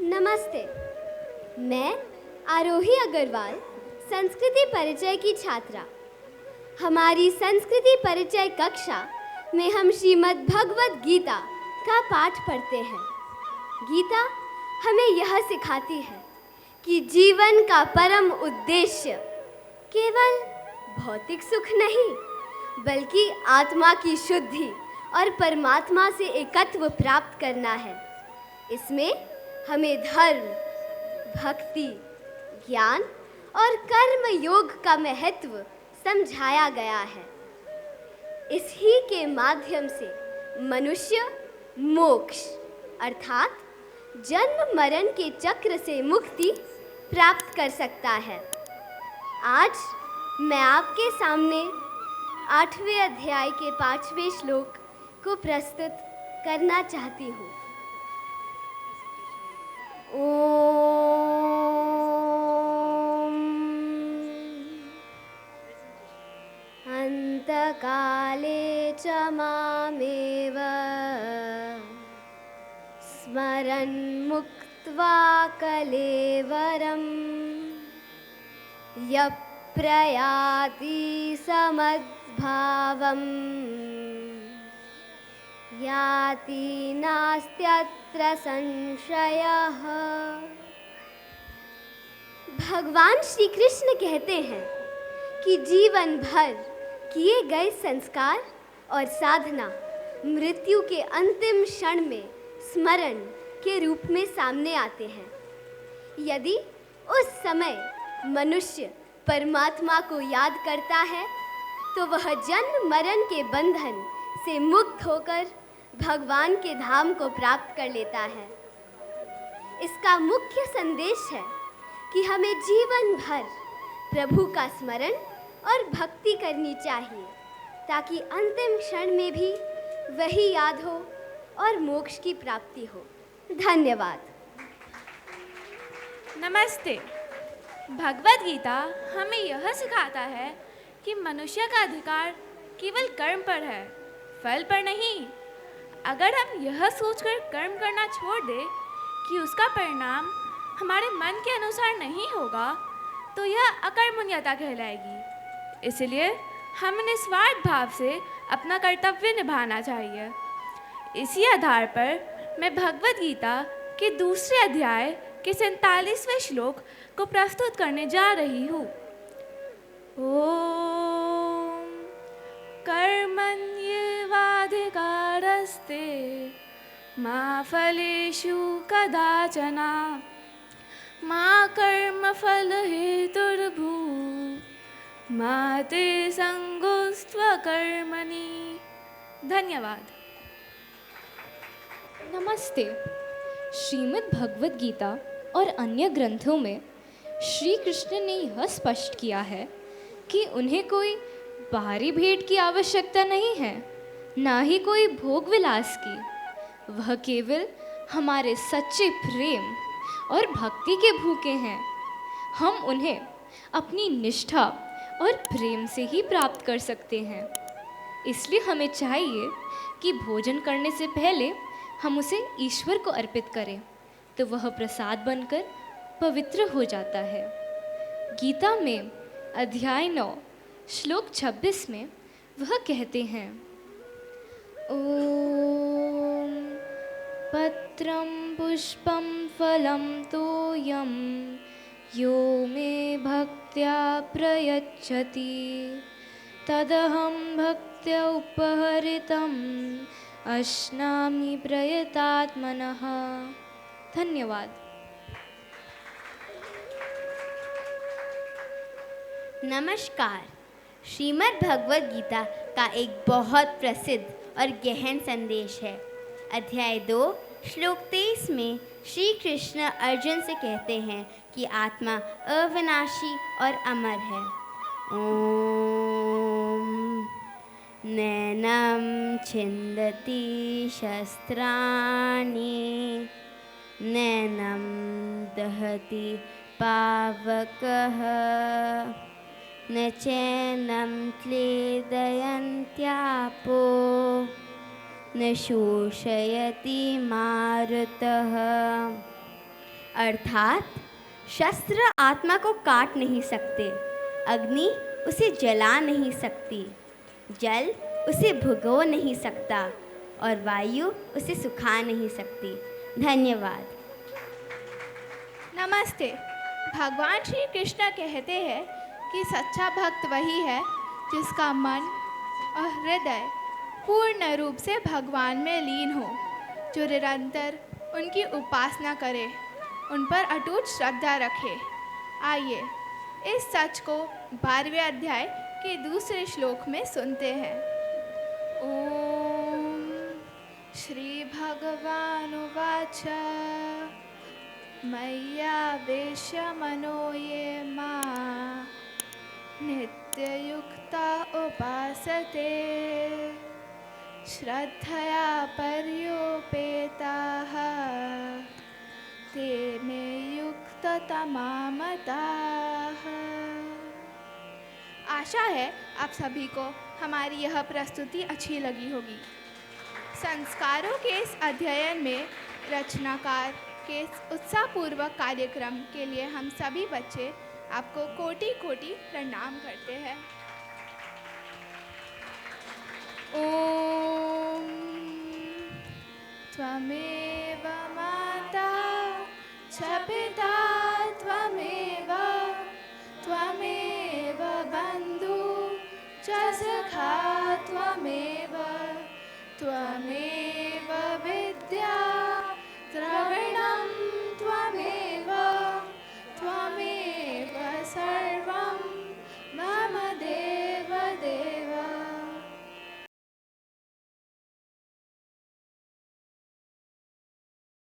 नमस्ते, मैं आरोही अग्रवाल संस्कृति परिचय की छात्रा। हमारी संस्कृति परिचय कक्षा में हम श्रीमद् भगवद गीता का पाठ पढ़ते हैं। गीता हमें यह सिखाती है कि जीवन का परम उद्देश्य केवल भौतिक सुख नहीं, बल्कि आत्मा की शुद्धि और परमात्मा से एकत्व प्राप्त करना है। इसमें हमें धर्म, भक्ति, ज्ञान और कर्म योग का महत्व समझाया गया है। इसी के माध्यम से मनुष्य मोक्ष अर्थात जन्म मरण के चक्र से मुक्ति प्राप्त कर सकता है। आज मैं आपके सामने 8वें अध्याय के 5वें श्लोक को प्रस्तुत करना चाहती हूँ। अंतकाले च मामेव स्मरन् मुक्त्वा कलेवरं यः प्रयाति समद्भावम् याति नास्त्यत्र संशयः। भगवान श्री कृष्ण कहते हैं कि जीवन भर किए गए संस्कार और साधना मृत्यु के अंतिम क्षण में स्मरण के रूप में सामने आते हैं। यदि उस समय मनुष्य परमात्मा को याद करता है तो वह जन्म मरण के बंधन से मुक्त होकर भगवान के धाम को प्राप्त कर लेता है। इसका मुख्य संदेश है कि हमें जीवन भर प्रभु का स्मरण और भक्ति करनी चाहिए, ताकि अंतिम क्षण में भी वही याद हो और मोक्ष की प्राप्ति हो। धन्यवाद। नमस्ते। भगवद गीता हमें यह सिखाता है कि मनुष्य का अधिकार केवल कर्म पर है, फल पर नहीं। अगर हम यह सोचकर कर्म करना छोड़ दें कि उसका परिणाम हमारे मन के अनुसार नहीं होगा, तो यह अकर्मण्यता कहलाएगी। इसलिए हमें निस्वार्थ भाव से अपना कर्तव्य निभाना चाहिए। इसी आधार पर मैं भगवद गीता के दूसरे अध्याय के 47वें श्लोक को प्रस्तुत करने जा रही हूँ। ओम कर्मण्येवाधिकारस्ते मा फलेषु कदाचन मा कर्मफल हेतुर्भू मा ते संगोस्त्वकर्मणि। धन्यवाद। नमस्ते। श्रीमद् भगवद गीता और अन्य ग्रंथों में श्री कृष्ण ने यह स्पष्ट किया है कि उन्हें कोई बाहरी भेंट की आवश्यकता नहीं है, ना ही कोई भोग विलास की। वह केवल हमारे सच्चे प्रेम और भक्ति के भूखे हैं। हम उन्हें अपनी निष्ठा और प्रेम से ही प्राप्त कर सकते हैं। इसलिए हमें चाहिए कि भोजन करने से पहले हम उसे ईश्वर को अर्पित करें, तो वह प्रसाद बनकर पवित्र हो जाता है। गीता में अध्याय 9 श्लोक 26 में वह कहते हैं, ओम पत्रम पुष्पम फलम तोयम यो मे भक्त्या प्रयच्छति तदहं भक्त्या उपहरितम् अश्नामि प्रयतात्मनः। धन्यवाद। नमस्कार। श्रीमद् भगवद गीता का एक बहुत प्रसिद्ध और गहन संदेश है। अध्याय 2 श्लोक 23 में श्री कृष्ण अर्जुन से कहते हैं कि आत्मा अविनाशी और अमर है। ओम नैनम छिन्दति शस्त्राणि नैनम दहति पावकः न चैनं क्लेदयन्त्यापो न शोषयति मारुतः। अर्थात शस्त्र आत्मा को काट नहीं सकते, अग्नि उसे जला नहीं सकती, जल उसे भुगो नहीं सकता और वायु उसे सुखा नहीं सकती। धन्यवाद। नमस्ते। भगवान श्री कृष्ण कहते हैं कि सच्चा भक्त वही है जिसका मन और हृदय पूर्ण रूप से भगवान में लीन हो, जो निरंतर उनकी उपासना करे, उन पर अटूट श्रद्धा रखे। आइए इस सच को 12वें अध्याय के दूसरे श्लोक में सुनते हैं। ओम श्री भगवानुवाच मय्यावेश्य मनो ये मां नित्ययुक्ता उपासते श्रद्धया पर्योपेताः ते मे युक्ततमा मताः। आशा है आप सभी को हमारी यह प्रस्तुति अच्छी लगी होगी। संस्कारों के इस अध्ययन में रचनाकार के उत्साहपूर्वक कार्यक्रम के लिए हम सभी बच्चे आपको कोटि कोटि प्रणाम करते हैं। ओम त्वमेव माता च पिता त्वमेव बन्धु च सखा त्वमेव